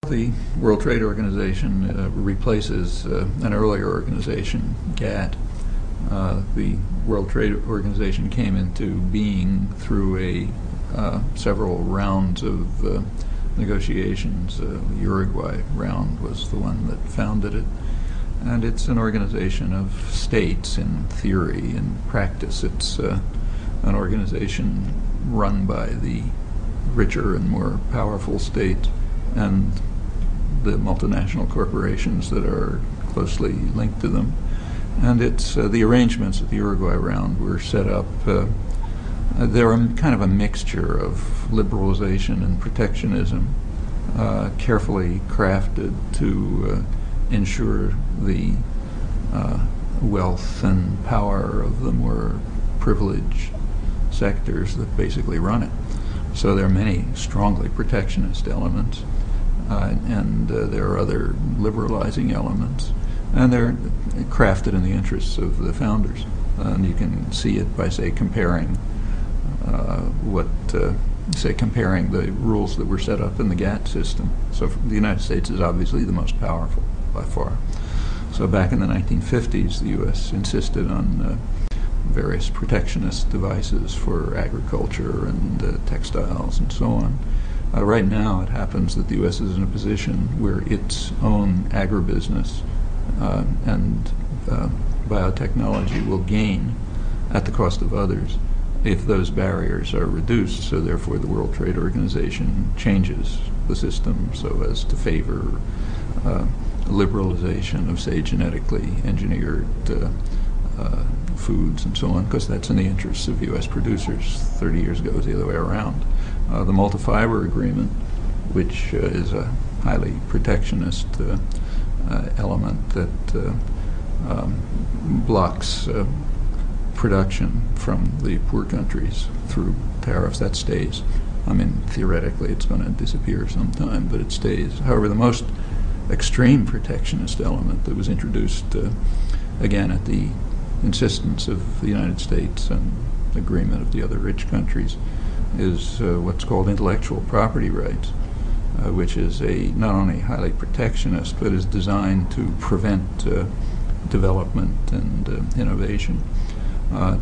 The World Trade Organization replaces an earlier organization, GATT. The World Trade Organization came into being through several rounds of negotiations. The Uruguay round was the one that founded it. And it's an organization of states in theory. In practice, it's an organization run by the richer and more powerful states and the multinational corporations that are closely linked to them. And it's the arrangements at the Uruguay round were set up. They're kind of a mixture of liberalization and protectionism, carefully crafted to ensure the wealth and power of the more privileged sectors that basically run it. So there are many strongly protectionist elements, and there are other liberalizing elements, and they're crafted in the interests of the founders. And you can see it by, say, comparing comparing the rules that were set up in the GATT system. So the United States is obviously the most powerful by far. So back in the 1950s, the U.S. insisted on various protectionist devices for agriculture and textiles and so on. Right now, it happens that the U.S. is in a position where its own agribusiness and biotechnology will gain at the cost of others if those barriers are reduced. So therefore, the World Trade Organization changes the system so as to favor liberalization of, say, genetically engineered foods and so on, because that's in the interests of U.S. producers. 30 years ago, it was the other way around. The multi-fiber agreement, which is a highly protectionist element that blocks production from the poor countries through tariffs, that stays. I mean, theoretically, it's going to disappear sometime, but it stays. However, the most extreme protectionist element that was introduced, again, at the insistence of the United States and agreement of the other rich countries, is what's called intellectual property rights, which is not only highly protectionist, but is designed to prevent development and innovation,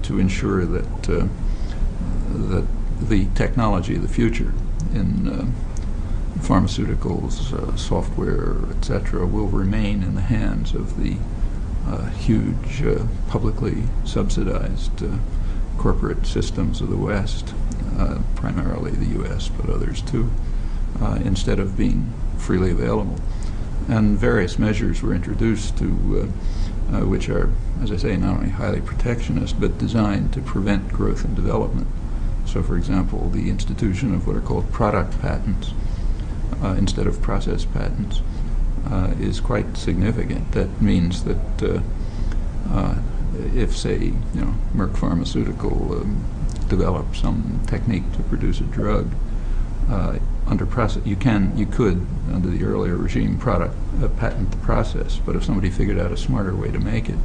to ensure that that the technology of the future in pharmaceuticals, software, etc., will remain in the hands of the huge publicly subsidized corporate systems of the West, primarily the U.S., but others too, instead of being freely available. And various measures were introduced to which are, as I say, not only highly protectionist, but designed to prevent growth and development. So, for example, the institution of what are called product patents instead of process patents is quite significant. That means that if, say, Merck Pharmaceutical develops some technique to produce a drug, under process, you could, under the earlier regime, patent the process. But if somebody figured out a smarter way to make it,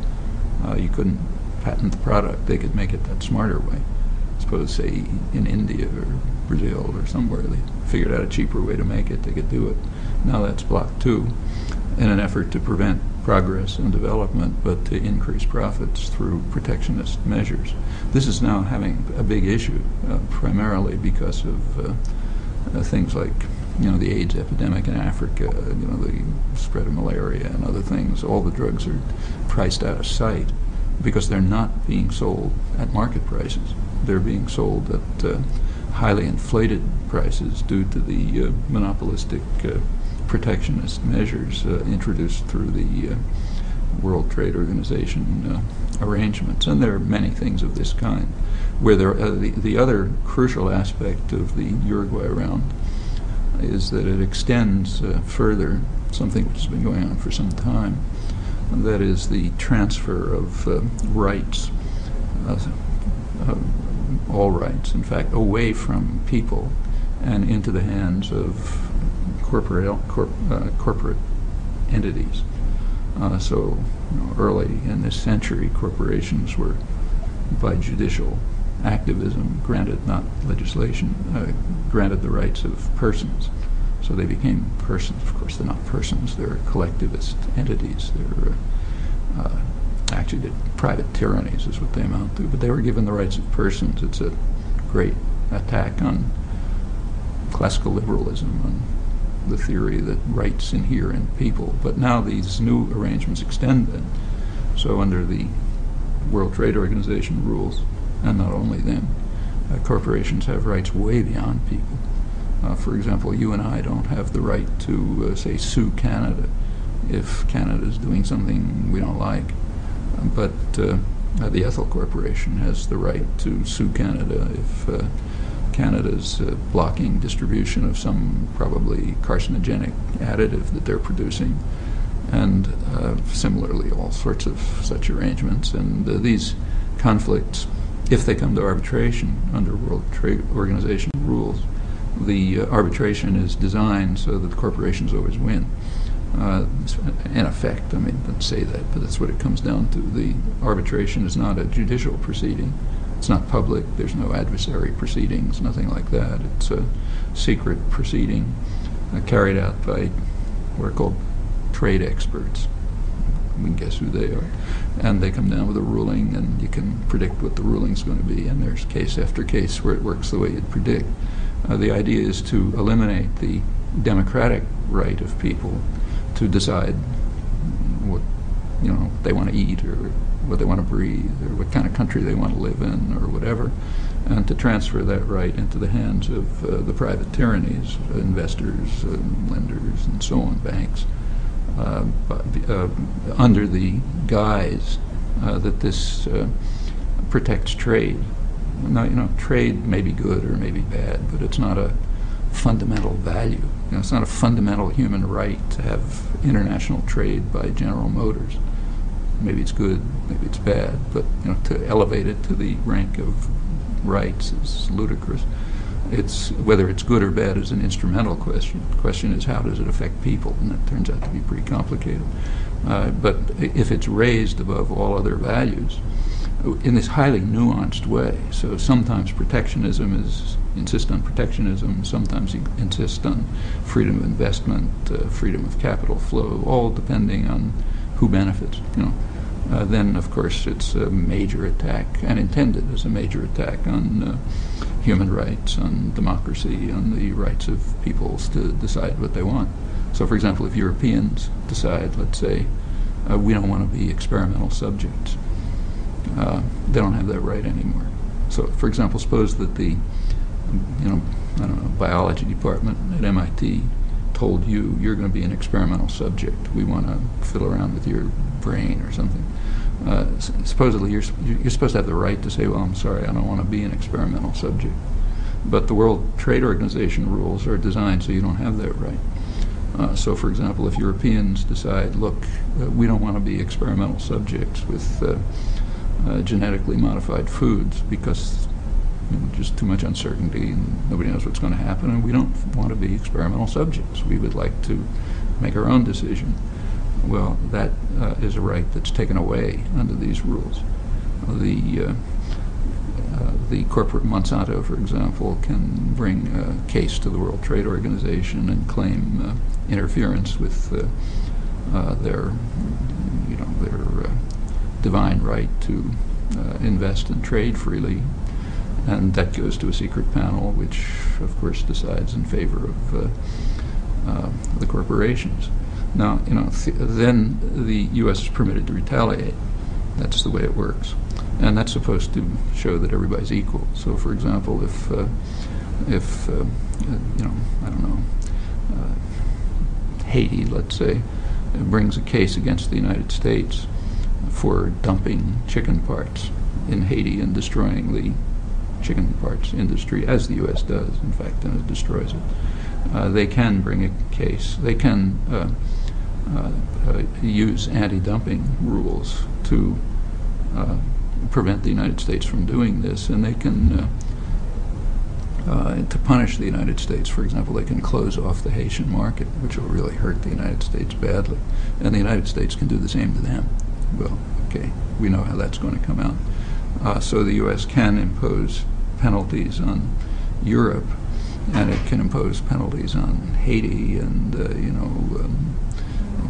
you couldn't patent the product. They could make it that smarter way. Suppose, say, in India or Brazil or somewhere, they figured out a cheaper way to make it, they could do it. Now that's blocked too, in an effort to prevent progress and development, but to increase profits through protectionist measures. This is now having a big issue, primarily because of things like, the AIDS epidemic in Africa, the spread of malaria and other things. All the drugs are priced out of sight because they're not being sold at market prices. They're being sold at highly inflated prices due to the monopolistic protectionist measures introduced through the World Trade Organization arrangements. And there are many things of this kind. Where the other crucial aspect of the Uruguay round is that it extends further something which has been going on for some time, and that is the transfer of rights, all rights, in fact, away from people and into the hands of corporate entities. So early in this century, corporations were, by judicial activism, granted, not legislation, granted the rights of persons. So they became persons. Of course, they're not persons. They're collectivist entities. They're actually private tyrannies is what they amount to. But they were given the rights of persons. It's a great attack on classical liberalism, on the theory that rights inhere in people. But now these new arrangements extend that. So under the World Trade Organization rules, and not only them, corporations have rights way beyond people. For example, you and I don't have the right to, say, sue Canada if Canada is doing something we don't like. But the Ethel Corporation has the right to sue Canada if Canada's blocking distribution of some probably carcinogenic additive that they're producing. And similarly, all sorts of such arrangements. And these conflicts, if they come to arbitration under World Trade Organization rules, the arbitration is designed so that the corporations always win. In effect, I mean, let's say that, but that's what it comes down to. The arbitration is not a judicial proceeding. It's not public. There's no adversary proceedings, nothing like that. It's a secret proceeding carried out by what are called trade experts. We can guess who they are. And they come down with a ruling, and you can predict what the ruling's going to be, and there's case after case where it works the way you'd predict. The idea is to eliminate the democratic right of people to decide what they want to eat, or what they want to breathe, or what kind of country they want to live in, or whatever, and to transfer that right into the hands of the private tyrannies, investors, lenders, and so on, banks, under the guise that this protects trade. Now, trade may be good or may be bad, but it's not a fundamental value. It's not a fundamental human right to have international trade by General Motors. Maybe it's good, maybe it's bad, but to elevate it to the rank of rights is ludicrous. It's whether it's good or bad is an instrumental question. The question is, how does it affect people? And that turns out to be pretty complicated. But if it's raised above all other values in this highly nuanced way, so sometimes protectionism insist on protectionism, sometimes you insist on freedom of investment, freedom of capital flow, all depending on who benefits. Then of course it's a major attack, and intended as a major attack on human rights, on democracy, on the rights of peoples to decide what they want. So for example, if Europeans decide, let's say, we don't want to be experimental subjects, they don't have that right anymore. So for example, suppose that the biology department at MIT told you, you're going to be an experimental subject. We want to fiddle around with your brain or something. Supposedly, you're supposed to have the right to say, well, I'm sorry, I don't want to be an experimental subject. But the World Trade Organization rules are designed so you don't have that right. So, for example, if Europeans decide, look, we don't want to be experimental subjects with genetically modified foods because just too much uncertainty and nobody knows what's going to happen, and we don't want to be experimental subjects. We would like to make our own decision. Well, that is a right that's taken away under these rules. The corporate Monsanto, for example, can bring a case to the World Trade Organization and claim interference with their divine right to invest and trade freely. And that goes to a secret panel, which, of course, decides in favor of the corporations. Now, then the U.S. is permitted to retaliate. That's the way it works, and that's supposed to show that everybody's equal. So, for example, if Haiti, let's say, brings a case against the United States for dumping chicken parts in Haiti and destroying the chicken parts industry, as the U.S. does, in fact, and it destroys it. They can bring a case. They can use anti-dumping rules to prevent the United States from doing this, and they can, to punish the United States, for example, they can close off the Haitian market, which will really hurt the United States badly, and the United States can do the same to them. Well, okay, we know how that's going to come out. So the U.S. can impose penalties on Europe and it can impose penalties on Haiti and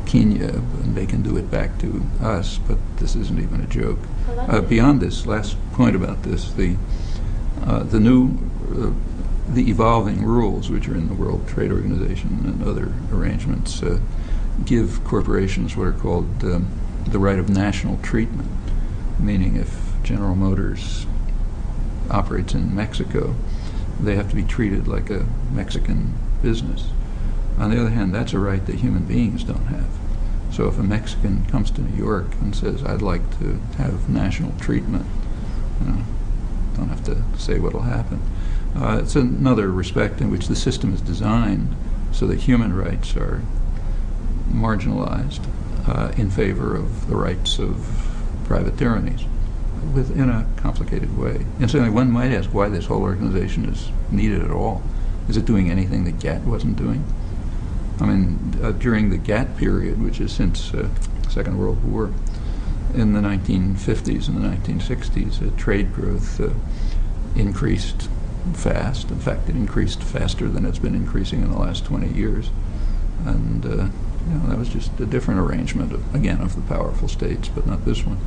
Kenya, and they can do it back to us. But this isn't even a joke. Beyond this last point about this, the evolving rules, which are in the World Trade Organization and other arrangements, give corporations what are called the right of national treatment, meaning if General Motors operates in Mexico, they have to be treated like a Mexican business. On the other hand, that's a right that human beings don't have. So if a Mexican comes to New York and says, I'd like to have national treatment, don't have to say what'll happen. It's another respect in which the system is designed so that human rights are marginalized in favor of the rights of private tyrannies within a complicated way. And certainly one might ask why this whole organization is needed at all. Is it doing anything that GATT wasn't doing? I mean, during the GATT period, which is since the Second World War, in the 1950s and the 1960s, trade growth increased fast. In fact, it increased faster than it's been increasing in the last 20 years. And that was just a different arrangement, of the powerful states, but not this one.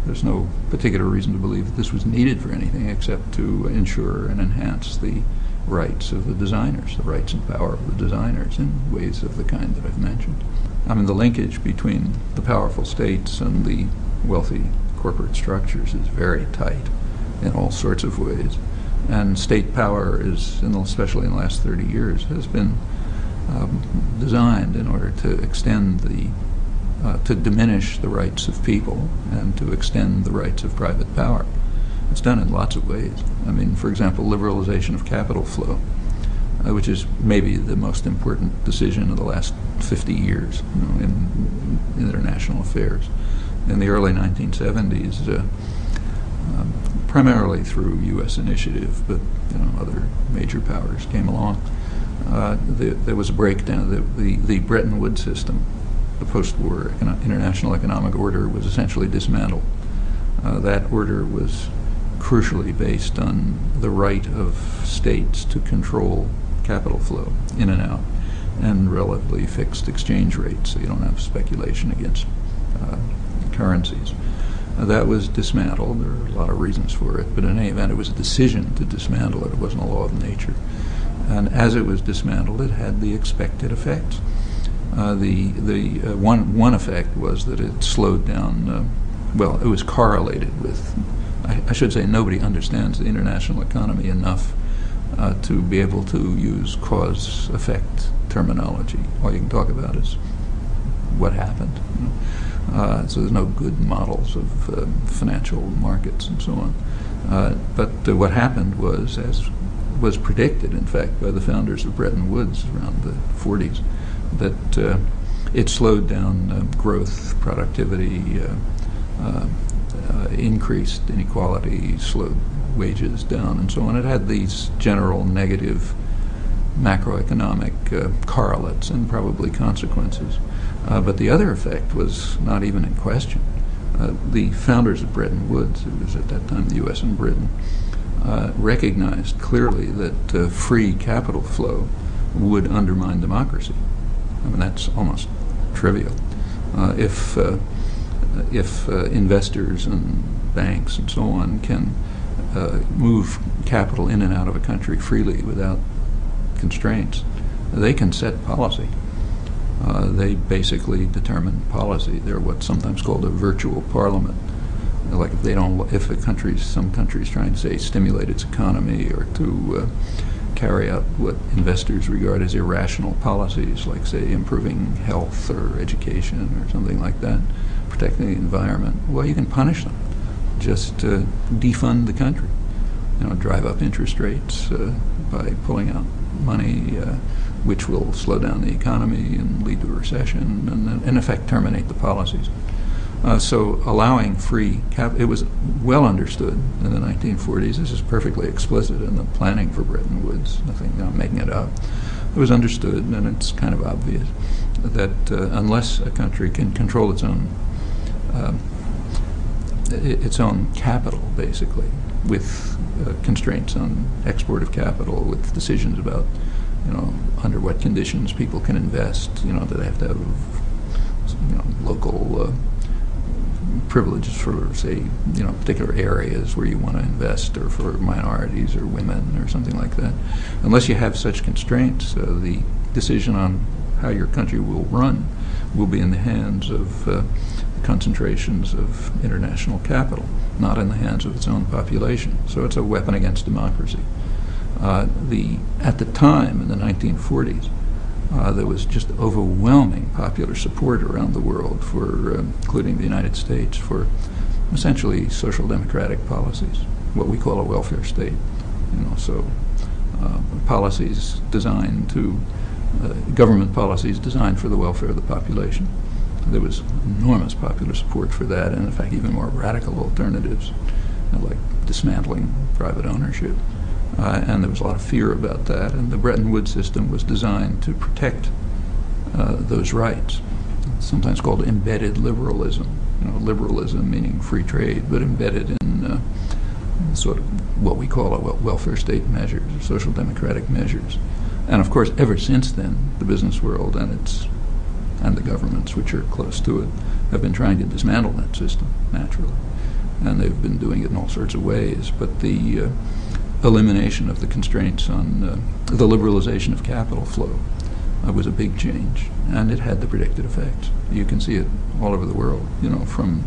There's no particular reason to believe that this was needed for anything except to ensure and enhance the rights of the designers, the rights and power of the designers in ways of the kind that I've mentioned. I mean, the linkage between the powerful states and the wealthy corporate structures is very tight in all sorts of ways. And state power is, especially in the last 30 years, has been designed in order to extend to diminish the rights of people and to extend the rights of private power. It's done in lots of ways. I mean, for example, liberalization of capital flow, which is maybe the most important decision of the last 50 years in international affairs. In the early 1970s, primarily through U.S. initiative, but other major powers came along. There was a breakdown. The Bretton Woods system, the post-war international economic order, was essentially dismantled. That order was crucially based on the right of states to control capital flow in and out, and relatively fixed exchange rates, so you don't have speculation against currencies. That was dismantled. There are a lot of reasons for it, but in any event, it was a decision to dismantle it. It wasn't a law of nature. And as it was dismantled, it had the expected effects. One effect was that it slowed down. It was correlated with. I should say nobody understands the international economy enough to be able to use cause-effect terminology. All you can talk about is what happened. So there's no good models of financial markets and so on. But what happened was, as was predicted, in fact, by the founders of Bretton Woods around the 40s, that it slowed down growth, productivity, increased inequality, slowed wages down, and so on. It had these general negative macroeconomic correlates and probably consequences. But the other effect was not even in question. The founders of Bretton Woods, it was at that time the U.S. and Britain, recognized clearly that free capital flow would undermine democracy. I mean, that's almost trivial. If investors and banks and so on can move capital in and out of a country freely without constraints, they can set policy. They basically determine policy. They're what's sometimes called a virtual parliament. Like if some country's trying to say stimulate its economy or to carry out what investors regard as irrational policies, like say improving health or education or something like that, protecting the environment, well, you can punish them. Just defund the country. Drive up interest rates by pulling out money, which will slow down the economy and lead to a recession, and in effect terminate the policies. So allowing free it was well understood in the 1940s. This is perfectly explicit in the planning for Bretton Woods. Nothing, I'm making it up. It was understood, and it's kind of obvious, that unless a country can control its own capital, basically, with constraints on export of capital, with decisions about, under what conditions people can invest. Do they have to have, local privileges for, say, particular areas where you want to invest, or for minorities or women or something like that. Unless you have such constraints, the decision on how your country will run will be in the hands of the concentrations of international capital, not in the hands of its own population. So it's a weapon against democracy. At the time, in the 1940s, there was just overwhelming popular support around the world for, including the United States, for essentially social democratic policies, what we call a welfare state. Policies designed to, government policies designed for the welfare of the population. There was enormous popular support for that, and in fact even more radical alternatives, like dismantling private ownership. And there was a lot of fear about that, and the Bretton Woods system was designed to protect those rights. It's sometimes called embedded liberalism. Liberalism meaning free trade, but embedded in sort of what we call a welfare state measures, or social democratic measures. And of course, ever since then, the business world and the governments which are close to it have been trying to dismantle that system, naturally. And they've been doing it in all sorts of ways. But the elimination of the constraints on the liberalization of capital flow was a big change, and it had the predicted effects. You can see it all over the world, from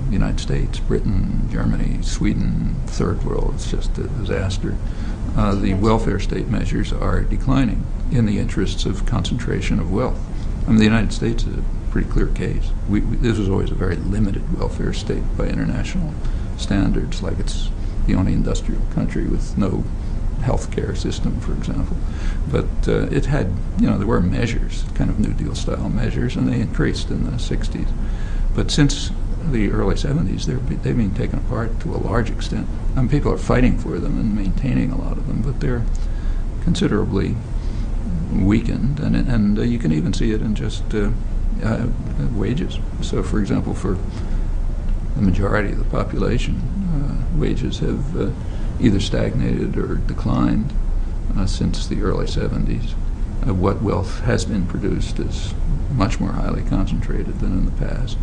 the United States, Britain, Germany, Sweden, third world. It's just a disaster. The welfare state measures are declining in the interests of concentration of wealth. The United States is a pretty clear case. This was always a very limited welfare state by international standards, like it's the only industrial country with no health care system, for example. But it had, there were measures, kind of New Deal style measures, and they increased in the 60s. But since the early 70s, they've been taken apart to a large extent. People are fighting for them and maintaining a lot of them, but they're considerably weakened, and you can even see it in just wages. So, for example, for the majority of the population, wages have either stagnated or declined since the early 70s. What wealth has been produced is much more highly concentrated than in the past,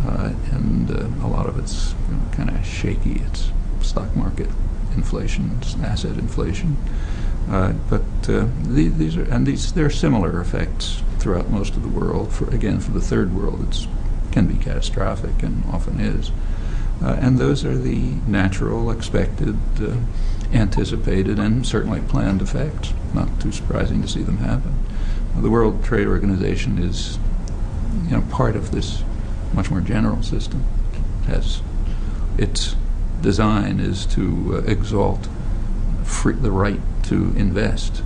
and a lot of it's kind of shaky. It's stock market inflation, it's asset inflation. But there are similar effects throughout most of the world. For the third world, it can be catastrophic, and often is. And those are the natural, expected, anticipated, and certainly planned effects. Not too surprising to see them happen. The World Trade Organization is, part of this much more general system. Its design is to exalt the right to invest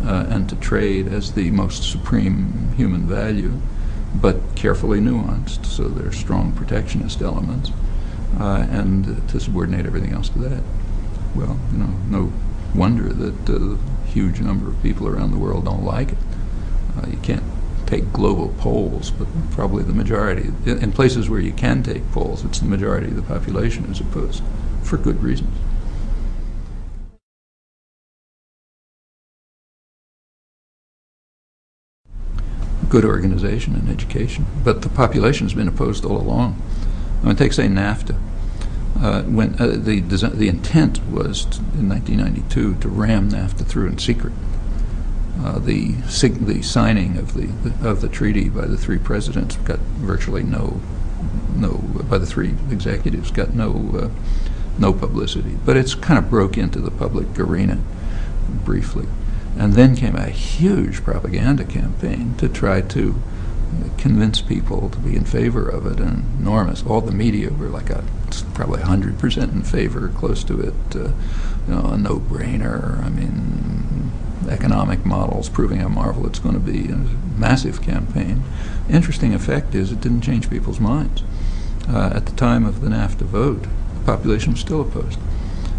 and to trade as the most supreme human value, but carefully nuanced, so there are strong protectionist elements, and to subordinate everything else to that. Well, no wonder that a huge number of people around the world don't like it. You can't take global polls, but probably the majority, in places where you can take polls, it's the majority of the population is opposed, for good reasons. Good organization and education, but the population has been opposed all along. Take, say, NAFTA. When the intent was in 1992 to ram NAFTA through in secret. The signing of the treaty by the three presidents got virtually by the three executives got no publicity, but it's kind of broke into the public arena briefly. And then came a huge propaganda campaign to try to convince people to be in favor of it, and enormous. All the media were like probably 100% in favor, close to it, a no-brainer. Economic models proving how marvelous it's going to be. A massive campaign. Interesting effect is it didn't change people's minds. At the time of the NAFTA vote, the population was still opposed.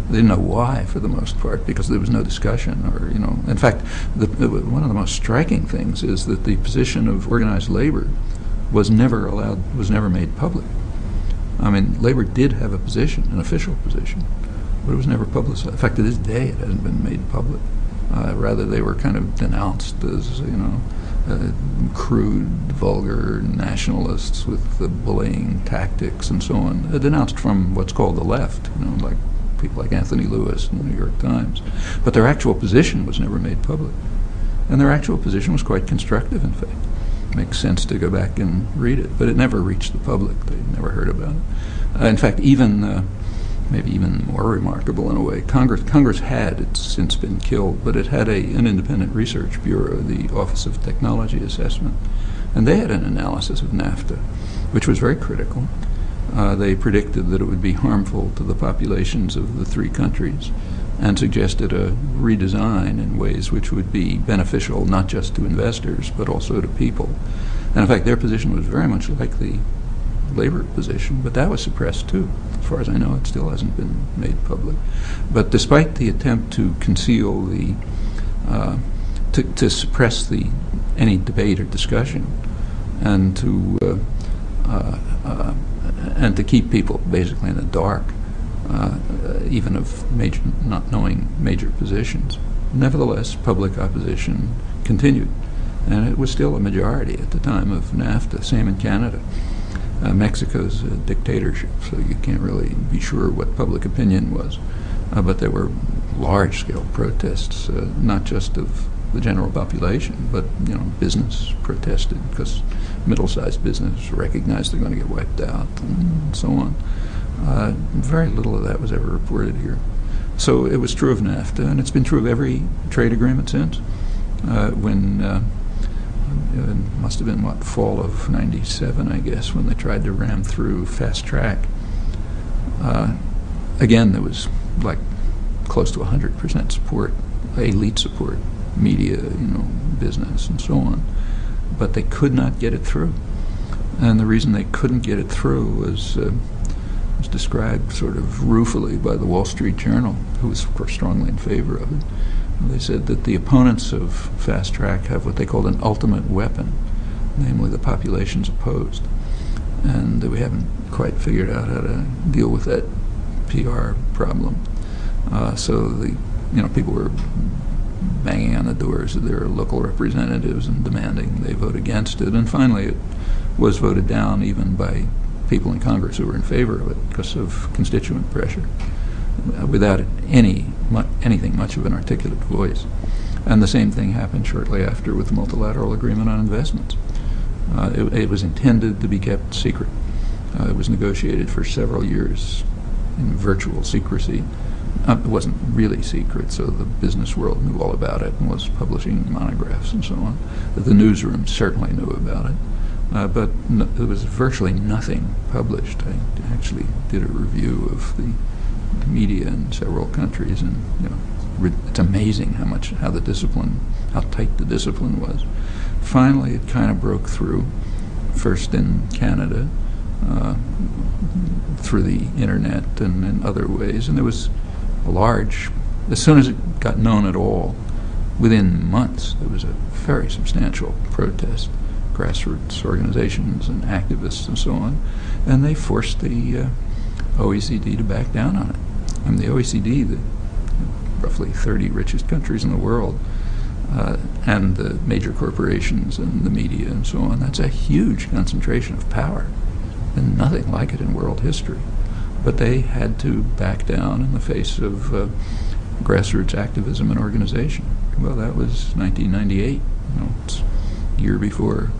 They didn't know why, for the most part, because there was no discussion, or In fact, one of the most striking things is that the position of organized labor was never made public. I mean, labor did have a position, an official position, but it was never publicized. In fact, to this day, it hasn't been made public. Rather, they were kind of denounced as, crude, vulgar nationalists with the bullying tactics and so on. Denounced from what's called the left, like people like Anthony Lewis in the New York Times. But their actual position was never made public. And their actual position was quite constructive, in fact. It makes sense to go back and read it, but it never reached the public. They never heard about it. In fact, maybe even more remarkable in a way, Congress had, it's since been killed, but it had an independent research bureau, the Office of Technology Assessment, and they had an analysis of NAFTA, which was very critical. They predicted that it would be harmful to the populations of the three countries and suggested a redesign in ways which would be beneficial not just to investors but also to people. And in fact, their position was very much like the labor position, but that was suppressed too. As far as I know, it still hasn't been made public. But despite the attempt to conceal to suppress any debate or discussion, and to keep people basically in the dark, even of not knowing major positions, nevertheless, public opposition continued, and it was still a majority at the time of NAFTA. Same in Canada. Mexico's a dictatorship, so you can't really be sure what public opinion was. But there were large-scale protests, not just of the general population, but business protested because middle-sized business recognized they're going to get wiped out, and so on. Very little of that was ever reported here. So it was true of NAFTA, and it's been true of every trade agreement since. It must have been, fall of '97, I guess, when they tried to ram through fast track. Again, there was close to 100% support, elite support, media, business, and so on. But they could not get it through. And the reason they couldn't get it through was described sort of ruefully by the Wall Street Journal, who was, of course, strongly in favor of it. They said that the opponents of fast track have what they called an ultimate weapon, namely the population's opposed. And we haven't quite figured out how to deal with that PR problem. So people were banging on the doors of their local representatives and demanding they vote against it. And finally, it was voted down even by people in Congress who were in favor of it because of constituent pressure, without anything much of an articulate voice. And the same thing happened shortly after with the multilateral agreement on investments. It was intended to be kept secret. It was negotiated for several years in virtual secrecy. It wasn't really secret, so the business world knew all about it and was publishing monographs and so on. The newsroom certainly knew about it. But there was virtually nothing published. I actually did a review of the media in several countries, and it's amazing how tight the discipline was. Finally, it kind of broke through, first in Canada, through the internet and in other ways, and there was as soon as it got known at all, within months, there was a very substantial protest, grassroots organizations and activists and so on, and they forced the OECD to back down on it. And the OECD, the roughly 30 richest countries in the world, and the major corporations and the media and so on, that's a huge concentration of power, and nothing like it in world history. But they had to back down in the face of grassroots activism and organization. Well, that was 1998. It's a year before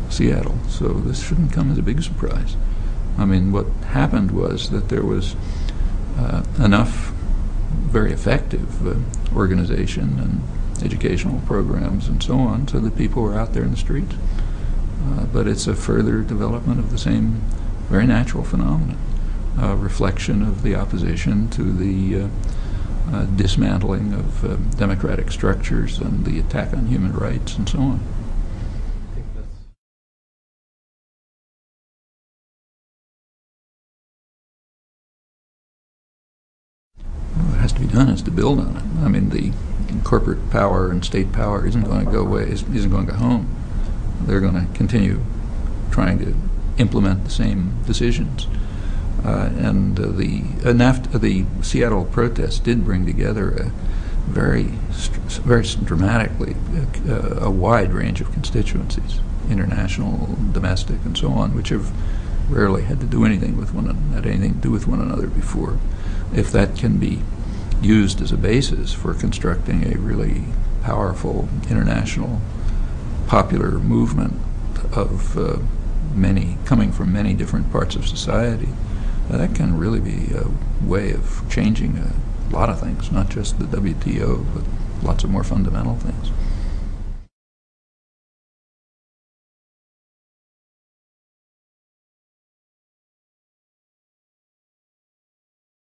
Seattle, so this shouldn't come as a big surprise. I mean, what happened was that there was enough very effective organization and educational programs and so on, so that people were out there in the streets. But it's a further development of the same very natural phenomenon, a reflection of the opposition to the dismantling of democratic structures and the attack on human rights and so on. What has to be done is to build on it. I mean, the corporate power and state power isn't going to go away, isn't going to go home. They're going to continue trying to implement the same decisions. The Seattle protests did bring together a very dramatically a wide range of constituencies, international, domestic, and so on, which have rarely had to do anything with one another before. If that can be used as a basis for constructing a really powerful international popular movement of many coming from many different parts of society, that can really be a way of changing a lot of things, not just the WTO, but lots of more fundamental things.